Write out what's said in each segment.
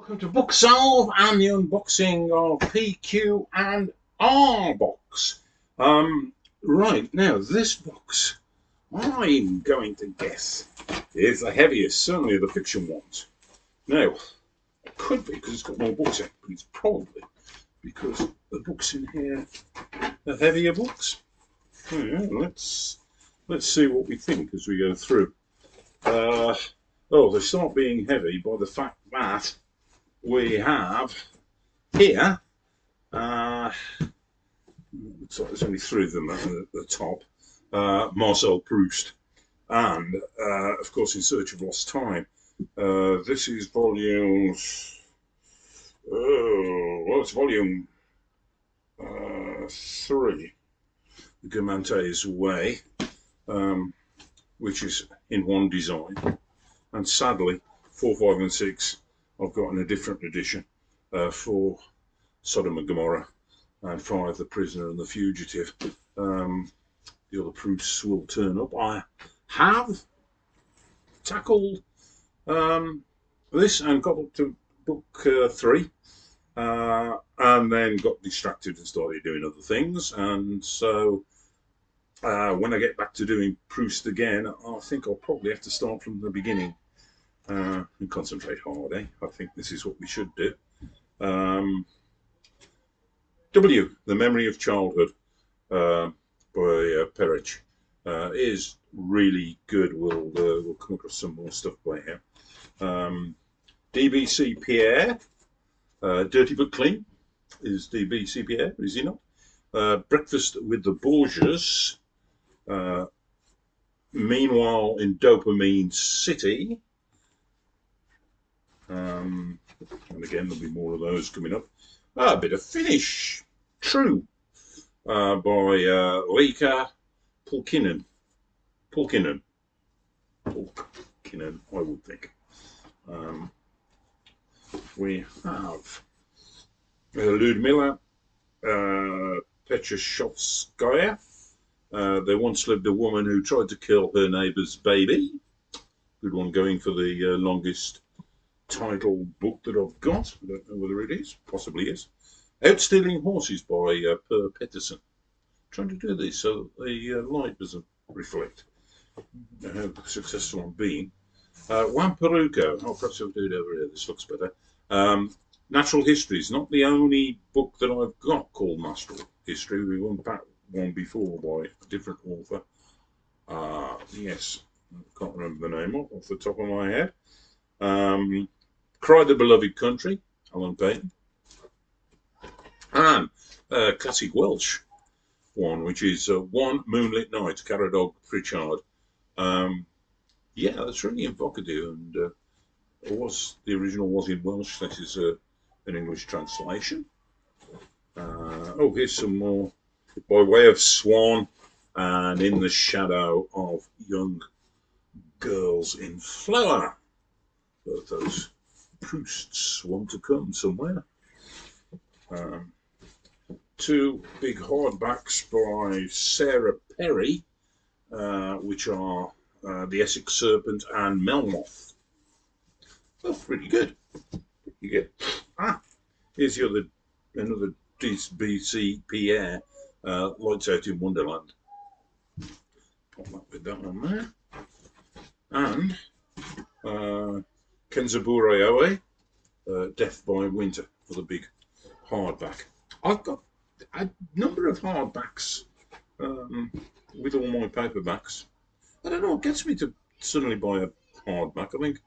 Welcome to Book Solve and the unboxing of PQ and R box. Right, now this box, I'm going to guess, is the heaviest, certainly the fiction ones. Now, it could be because it's got more books in it, but it's probably because the books in here are heavier books. Yeah, let's see what we think as we go through. They start being heavy by the fact that we have here, looks like there's only three of them at the top, Marcel Proust, and of course In Search of Lost Time. This is volume, it's volume 3, The Guermantes Way, which is in one design, and sadly 4, 5 and 6 I've got in a different edition, for Sodom and Gomorrah, and 5 The Prisoner and the Fugitive. The other proofs will turn up. I have tackled this and got up to book 3, and then got distracted and started doing other things, and so when I get back to doing Proust again, I think I'll probably have to start from the beginning. And concentrate hard, eh? I think this is what we should do. W, The Memory of Childhood, by Perich, is really good. We'll come across some more stuff by him. DBC Pierre, Dirty But Clean, is DBC Pierre, is he not? Breakfast with the Borgias, Meanwhile in Dopamine City, and again there'll be more of those coming up. A bit of Finnish, True, by Leikka Pulkkinen, I would think. We have Ludmila Petrashovskaya. There once lived a woman who tried to kill her neighbour's baby. Good one going for the longest title book that I've got. I don't know whether it is, possibly is. Out Stealing Horses by Per Petterson. Trying to do this so that the light doesn't reflect. How successful I'm being. Wampiruko. Oh, perhaps I'll do it over here. This looks better. Natural History is not the only book that I've got called Natural History. We went back one before by a different author. Yes, I can't remember the name off the top of my head. Cry the Beloved Country, Alan Paton, and classic Welsh one, which is One Moonlit Night, Caradog Pritchard. Yeah, that's really evocative, and the original was in Welsh. This is an English translation. Here's some more. By Way of Swan and In the Shadow of Young Girls in Flower. But those Prousts want to come somewhere. 2 big hardbacks by Sarah Perry, which are The Essex Serpent and Melmoth. Both pretty good. You get here's another DBC Pierre, Lights Out in Wonderland. Pop that one there. And Kenzaburo Oe, Death by Winter, for the big hardback. I've got a number of hardbacks with all my paperbacks. I don't know what gets me to suddenly buy a hardback. I think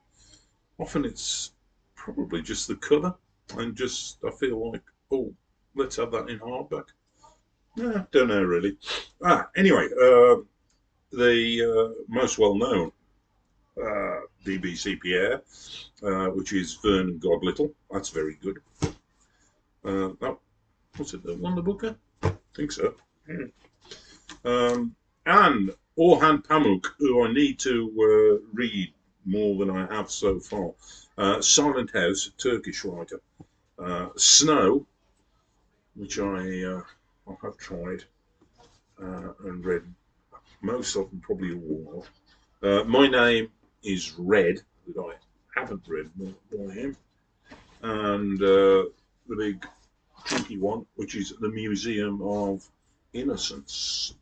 often it's probably just the cover, and I feel like, oh, let's have that in hardback. Don't know really. Anyway, the most well-known DBC Pierre, which is Vernon Godlittle. That's very good. What's it, the Wonder Booker? I think so. And Orhan Pamuk, who I need to read more than I have so far. Silent House, Turkish writer. Snow, which I have tried and read most of them, probably all of. My Name is Red, that I haven't read by him. and the big chunky one, which is the Museum of Innocence.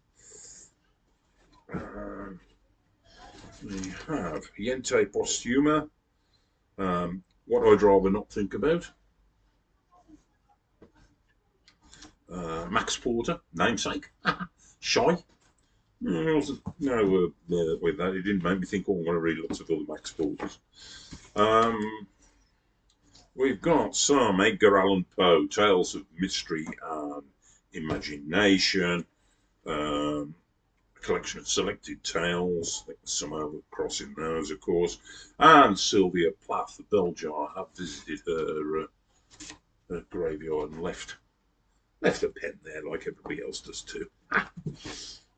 We have Yente Postuma, What I'd Rather Not Think About. Max Porter, Namesake, Shy. No, with that, it didn't make me think, oh, I want to read lots of other Max Porters. We've got some Edgar Allan Poe, Tales of Mystery and Imagination, a collection of selected tales, some overcrossing those, of course, and Sylvia Plath, the bell jar. I have visited her graveyard and left a pen there like everybody else does too.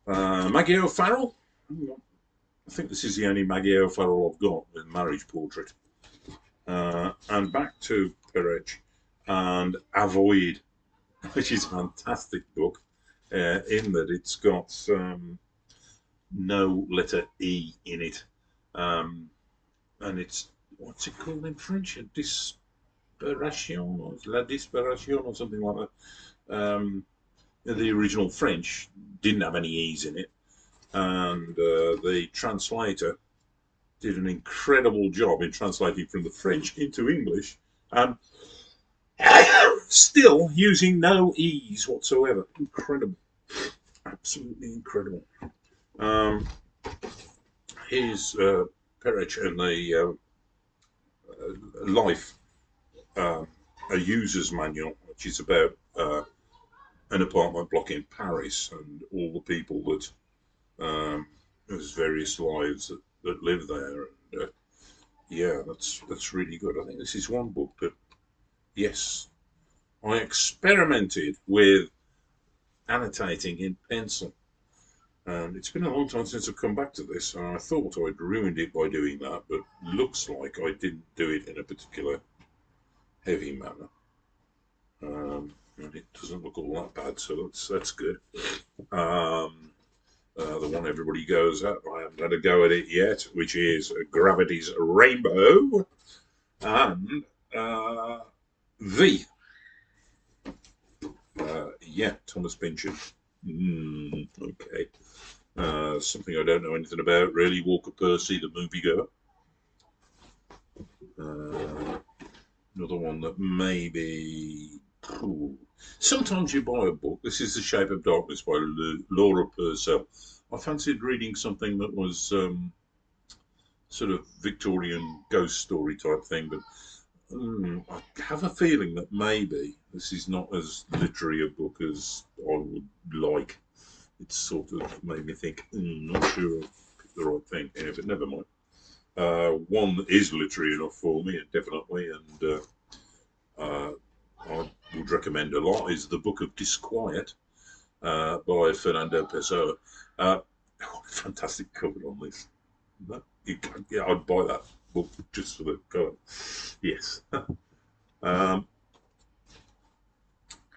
Maggie O'Farrell. I think this is the only Maggie O'Farrell I've got with Marriage Portrait. And back to Perec and Avoid, which is a fantastic book in that it's got no letter E in it. And it's, what's it called in French? Disparition, or La Disparition, or something like that. The original French didn't have any E's in it, and the translator did an incredible job in translating from the French into English, and still using no E's whatsoever. Incredible. Absolutely incredible. Here's Perec and the Life, a user's manual, which is about an apartment block in Paris and all the people that there's various lives that live there. And yeah, that's really good. I think this is one book that, yes, I experimented with annotating in pencil. And it's been a long time since I've come back to this, and I thought I'd ruined it by doing that, but looks like I didn't do it in a particular heavy manner. And it doesn't look all that bad, so that's good. The one everybody goes at, I haven't had a go at it yet, which is Gravity's Rainbow, and yeah, Thomas Pynchon. Okay. Something I don't know anything about, really. Walker Percy, the moviegoer. Another one that maybe. Sometimes you buy a book. This is The Shape of Darkness by Laura Purcell. I fancied reading something that was sort of Victorian ghost story type thing, but I have a feeling that maybe this is not as literary a book as I would like. It sort of made me think, not sure I've picked the right thing here, but never mind. One that is literary enough for me, definitely, and I would recommend a lot, is The Book of Disquiet by Fernando Pessoa. Fantastic cover on this. Yeah, I'd buy that book just for the cover. Yes.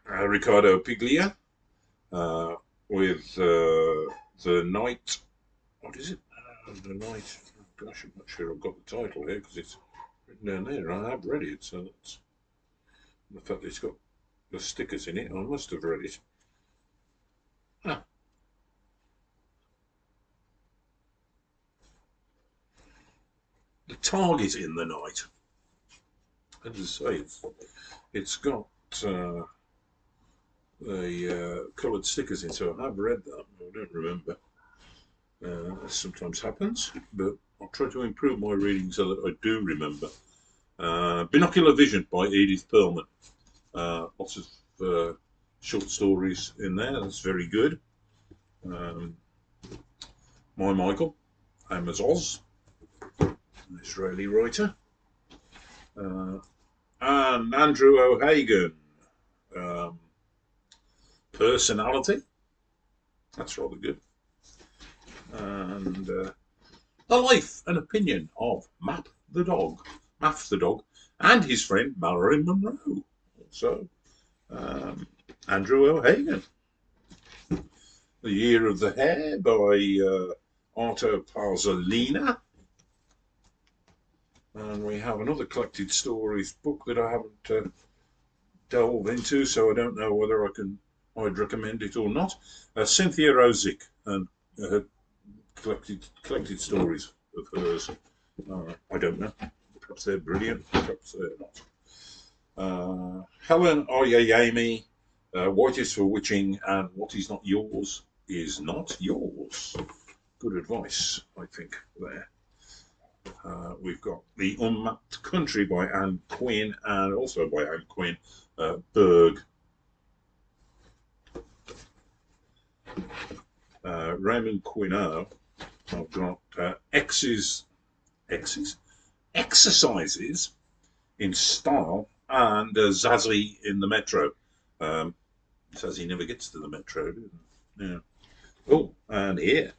Ricardo Piglia with The Night. What is it? The Night. Gosh, I'm not sure I've got the title here because it's written down there. I have read it, so that's the fact that it's got the stickers in it. I must have read it. Ah. The Target in the Night. As I say, it's got the coloured stickers in, so I have read that, but I don't remember. This sometimes happens, but I'll try to improve my reading so that I do remember. Binocular Vision by Edith Perlman. Lots of short stories in there. That's very good. My Michael, Amos Oz, an Israeli writer. And Andrew O'Hagan, Personality. That's rather good. And The Life and Opinion of Mapp the Dog, and his friend Mallory Monroe. Also, Andrew O'Hagan. The Year of the Hare by Arto Parzolina. And we have another collected stories book that I haven't delved into, so I don't know whether I'd recommend it or not. Cynthia Ozick and collected stories of hers. I don't know. Perhaps they're brilliant. Perhaps they're not. Helen Oyeyemi, What is for Witching and What is Not Yours is Not Yours. Good advice, I think, there. We've got The Unmapped Country by Anne Quinn, and also by Anne Quinn, Berg. Raymond Queneau, I've got Exercises in Style and Zazie in the Metro. Zazie never gets to the Metro, yeah. Oh, and here.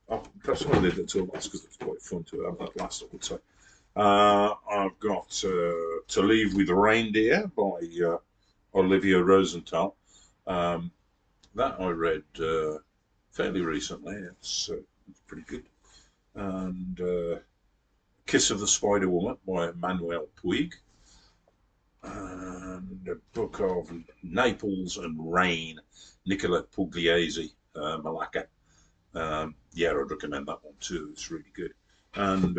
Oh, perhaps I'll leave it to last because it's quite fun to have that last, I would say. I've got To Leave with Reindeer by Olivia Rosenthal. That I read fairly recently. It's pretty good. And Kiss of the Spider Woman by Manuel Puig. And a book of Naples and Rain, Nicola Pugliese, Malacca. Yeah, I'd recommend that one too. It's really good. And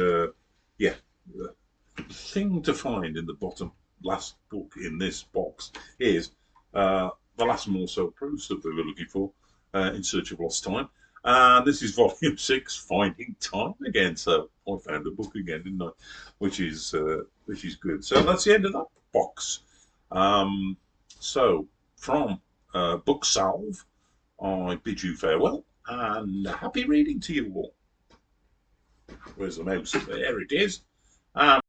yeah, the thing to find in the bottom last book in this box is the last Marcel Proust that we were looking for, In Search of Lost Time. And this is volume 6, Finding Time again. So I found a book again, didn't I? Which is good. So that's the end of that box. So from Book Salve, I bid you farewell and happy reading to you all. Where's the mouse? There it is.